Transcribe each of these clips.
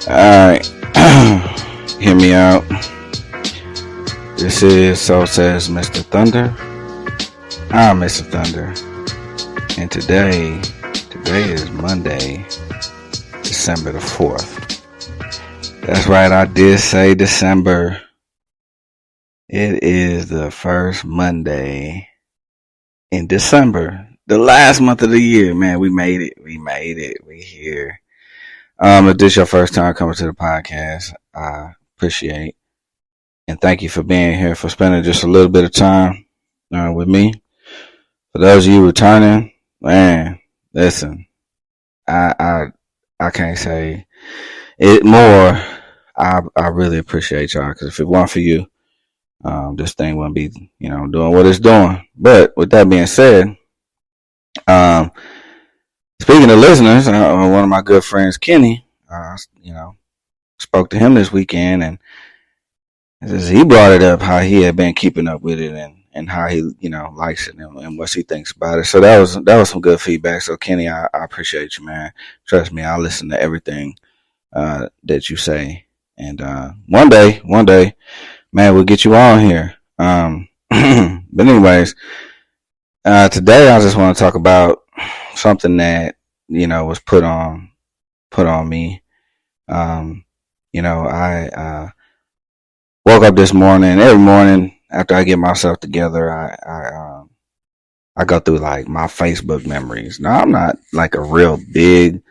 Alright. Hear me out. This is So Says Mr. Thunder. I'm Mr. Thunder. And today is Monday, December the 4th. That's right, I did say December. It is the first Monday in December. The last month of the year. Man, we made it. We here. If this is your first time coming to the podcast, I appreciate and thank you for being here, for spending just a little bit of time with me. For those of you returning, man, listen, I can't say it more. I really appreciate y'all, because if it weren't for you, this thing wouldn't be, doing what it's doing. But with that being said, speaking of listeners, one of my good friends, Kenny, spoke to him this weekend, and he brought it up how he had been keeping up with it, and how he, likes it, and what he thinks about it. So that was some good feedback. So Kenny, I appreciate you, man. Trust me, I listen to everything that you say, and one day, man, we'll get you on here. But anyways, today I just want to talk about something that was put on me. I woke up this morning. Every morning after I get myself together, I go through like my Facebook memories. Now, I'm not like a real big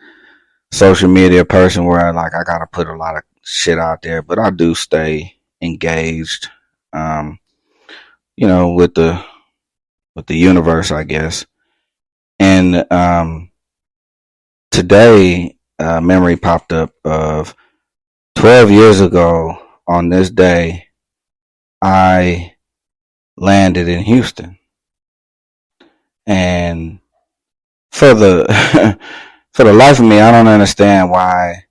social media person where I gotta put a lot of shit out there, but I do stay engaged, with the universe, I guess. And today, memory popped up of 12 years ago on this day, I landed in Houston. And for the for the life of me, I don't understand why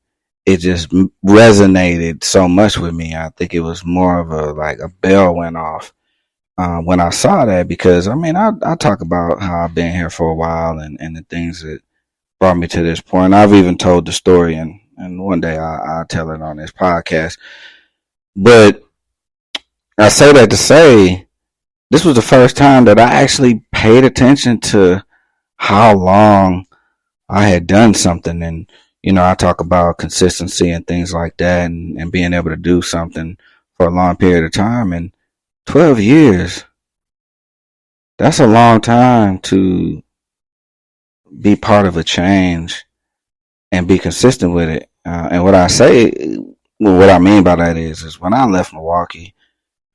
it just resonated so much with me. I think it was more of a bell went off when I saw that, because I talk about how I've been here for a while, and the things that brought me to this point. I've even told the story, and one day I'll tell it on this podcast. But I say that to say, this was the first time that I actually paid attention to how long I had done something. And, I talk about consistency and things like that, and being able to do something for a long period of time. And 12 years, that's a long time to be part of a change and be consistent with it. And what I mean by that is when I left Milwaukee,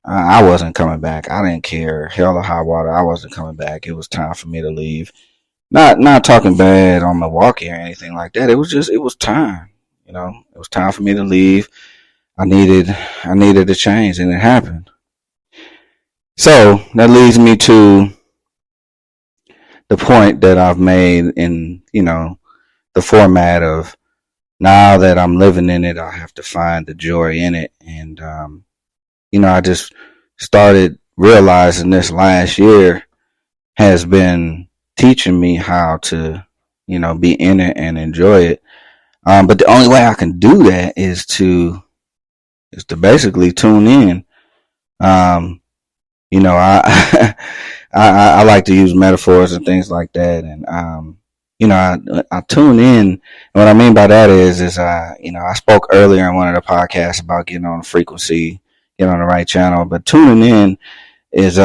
I wasn't coming back. I didn't care. Hell or high water, I wasn't coming back. It was time for me to leave. Not talking bad on Milwaukee or anything like that. It was time. It was time for me to leave. I needed a change, and it happened. So that leads me to the point that I've made in, the format of, now that I'm living in it, I have to find the joy in it. And, I just started realizing this last year has been teaching me how to, be in it and enjoy it. But the only way I can do that is to basically tune in. I I like to use metaphors and things like that. And, I tune in. And what I mean by that is I spoke earlier in one of the podcasts about getting on the frequency, getting on the right channel, but tuning in is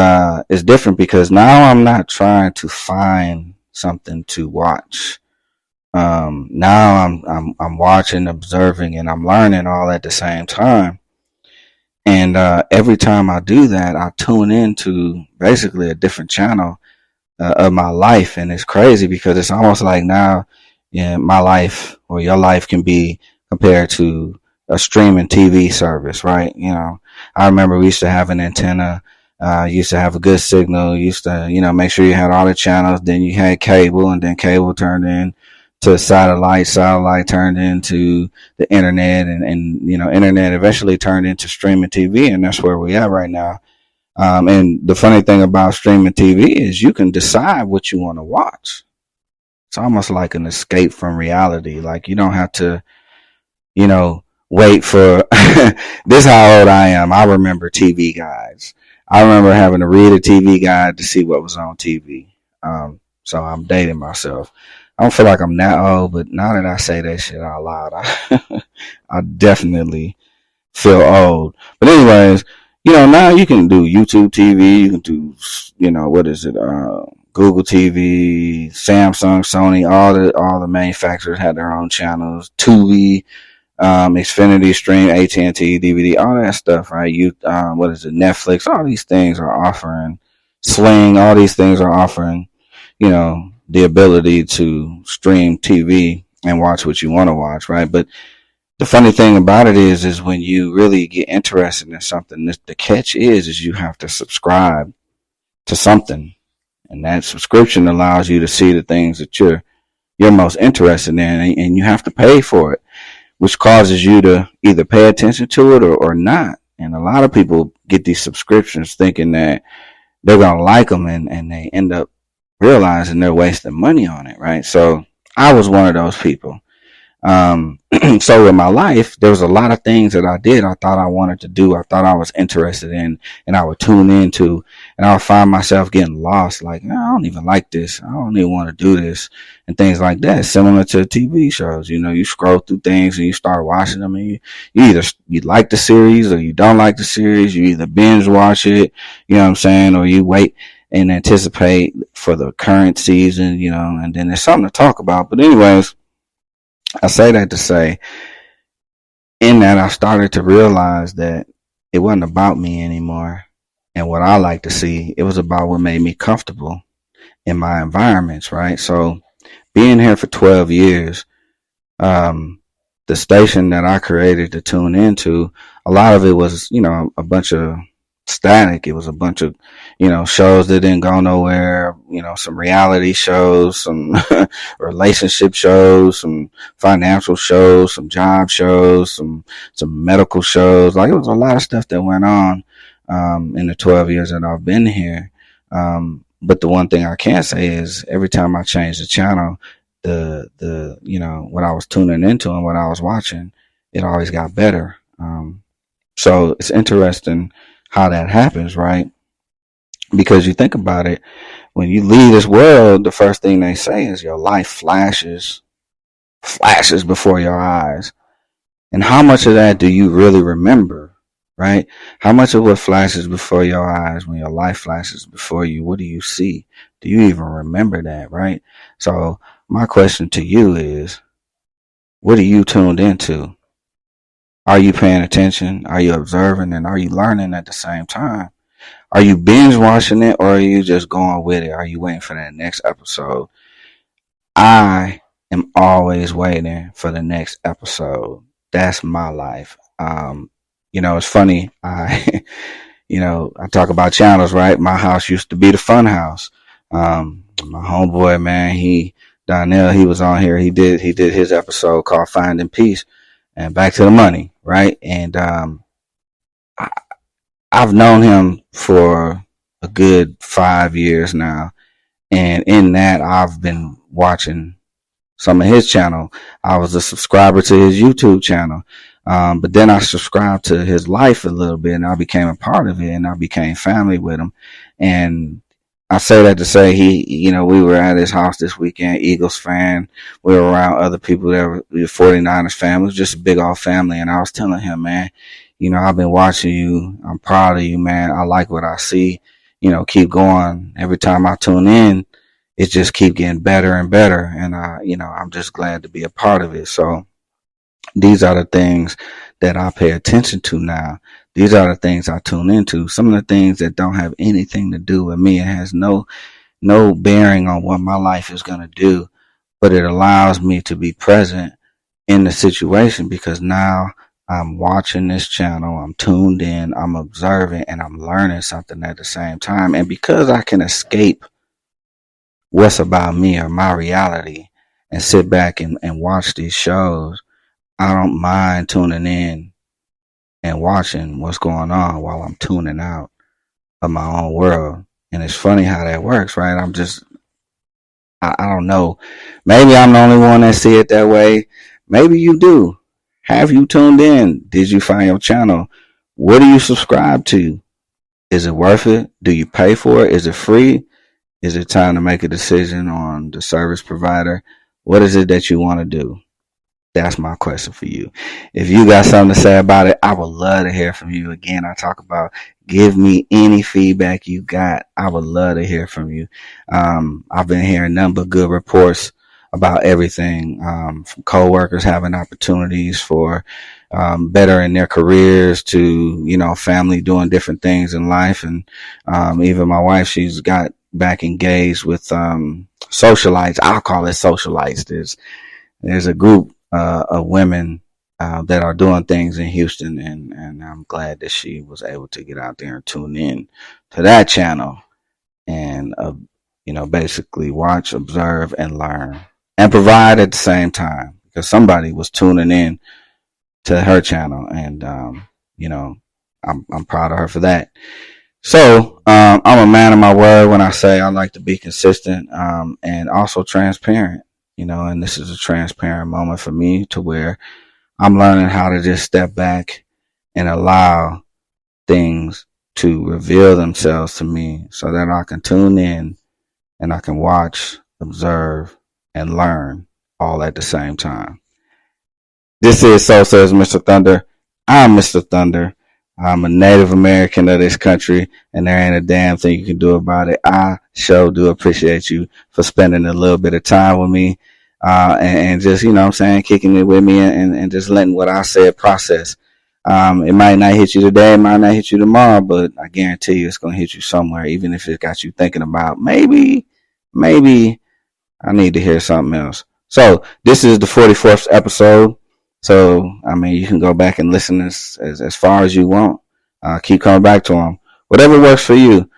different, because now I'm not trying to find something to watch. Now I'm watching, observing, and I'm learning all at the same time. And every time I do that, I tune into basically a different channel of my life. And it's crazy, because it's almost like now, my life or your life can be compared to a streaming TV service, right? I remember we used to have an antenna, used to have a good signal, used to, make sure you had all the channels. Then you had cable, and then cable turned in to satellite turned into the internet, and internet eventually turned into streaming TV. And that's where we are right now. And the funny thing about streaming TV is you can decide what you want to watch. It's almost like an escape from reality. Like, you don't have to, wait for this. How old I am. I remember TV guides. I remember having to read a TV guide to see what was on TV. So I'm dating myself. I don't feel like I'm that old, but now that I say that shit out loud, I definitely feel old. But anyways, now you can do YouTube TV, you can do, what is it, Google TV, Samsung, Sony, all the manufacturers had their own channels, Tubi, Xfinity Stream, AT&T, DVD, all that stuff, right? What is it, Netflix, all these things are offering, Sling, all these things are offering, the ability to stream TV and watch what you want to watch, right? But the funny thing about it is when you really get interested in something, the catch is you have to subscribe to something, and that subscription allows you to see the things that you're most interested in, and you have to pay for it, which causes you to either pay attention to it or not. And a lot of people get these subscriptions thinking that they're gonna like them, and they end up realizing they're wasting money on it, right? So I was one of those people. So in my life, there was a lot of things that I did. I thought I wanted to do. I thought I was interested in, and I would tune into, and I would find myself getting lost. Like, no, I don't even like this. I don't even want to do this, and things like that. Similar to TV shows, you scroll through things and you start watching them, and you like the series or you don't like the series. You either binge watch it, you know what I'm saying, or you wait and anticipate for the current season, and then there's something to talk about. But anyways, I say that to say, in that I started to realize that it wasn't about me anymore and what I like to see. It was about what made me comfortable in my environments, right? So being here for 12 years, the station that I created to tune into, a lot of it was, a bunch of static. It was a bunch of, shows that didn't go nowhere, some reality shows, some relationship shows, some financial shows, some job shows, some medical shows. Like, it was a lot of stuff that went on, in the 12 years that I've been here. But the one thing I can say is every time I changed the channel, the what I was tuning into and what I was watching, it always got better. So it's interesting how that happens, right? Because you think about it, when you leave this world, the first thing they say is your life flashes before your eyes. And how much of that do you really remember, right? How much of what flashes before your eyes when your life flashes before you, what do you see? Do you even remember that, right? So my question to you is, what are you tuned into? Are you paying attention? Are you observing? And are you learning at the same time? Are you binge watching it, or are you just going with it? Are you waiting for that next episode? I am always waiting for the next episode. That's my life. It's funny. I talk about channels, right? My house used to be the fun house. My homeboy, man, Donnell, he was on here. He did his episode called Finding Peace and Back to the Money, right? And, I've known him for a good 5 years now. And in that, I've been watching some of his channel. I was a subscriber to his YouTube channel. But then I subscribed to his life a little bit, and I became a part of it, and I became family with him. And I say that to say we were at his house this weekend, Eagles fan. We were around other people that were 49ers fan. It was just a big old family. And I was telling him, man, I've been watching you. I'm proud of you, man. I like what I see. Keep going. Every time I tune in, it just keep getting better and better. And I'm just glad to be a part of it. So these are the things that I pay attention to now. These are the things I tune into. Some of the things that don't have anything to do with me. It has no bearing on what my life is going to do, but it allows me to be present in the situation, because now I'm watching this channel, I'm tuned in, I'm observing, and I'm learning something at the same time. And because I can escape what's about me or my reality and sit back and watch these shows, I don't mind tuning in and watching what's going on while I'm tuning out of my own world. And it's funny how that works, right? I don't know. Maybe I'm the only one that see it that way. Maybe you do. Have you tuned in? Did you find your channel? What do you subscribe to? Is it worth it? Do you pay for it? Is it free? Is it time to make a decision on the service provider? What is it that you want to do? That's my question for you. If you got something to say about it, I would love to hear from you. Again, I talk about give me any feedback you got. I would love to hear from you. I've been hearing nothing but good reports about everything, from coworkers having opportunities for better in their careers to, family doing different things in life. And even my wife, she's got back engaged with socialites. I'll call it socialites. There's a group of women that are doing things in Houston, and I'm glad that she was able to get out there and tune in to that channel and basically watch, observe, and learn and provide at the same time, because somebody was tuning in to her channel, and I'm proud of her for that. So I'm a man of my word when I say I like to be consistent and also transparent. And this is a transparent moment for me to where I'm learning how to just step back and allow things to reveal themselves to me so that I can tune in and I can watch, observe, and learn all at the same time. This is So Says Mr. Thunder. I'm Mr. Thunder. I'm a Native American of this country, and there ain't a damn thing you can do about it. I sure do appreciate you for spending a little bit of time with me, and just, kicking it with me and just letting what I said process. It might not hit you today, it might not hit you tomorrow, but I guarantee you it's going to hit you somewhere, even if it got you thinking about maybe I need to hear something else. So this is the 44th episode. So, you can go back and listen as far as you want. Keep coming back to them. Whatever works for you.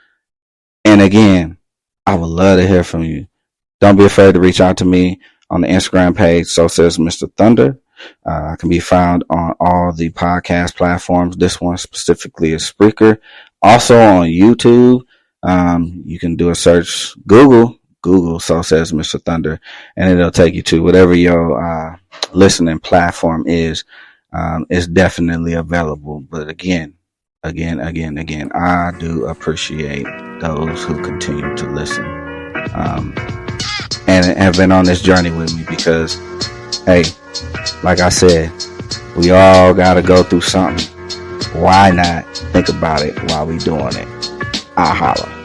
And again, I would love to hear from you. Don't be afraid to reach out to me on the Instagram page, So Says Mr. Thunder. I can be found on all the podcast platforms. This one specifically is Spreaker. Also on YouTube. You can do a search, Google So Says Mr. Thunder, and it'll take you to whatever your listening platform is. It's definitely available. But again, I do appreciate those who continue to listen and have been on this journey with me, because, hey, like I said, we all got to go through something. Why not think about it while we doing it? I holla.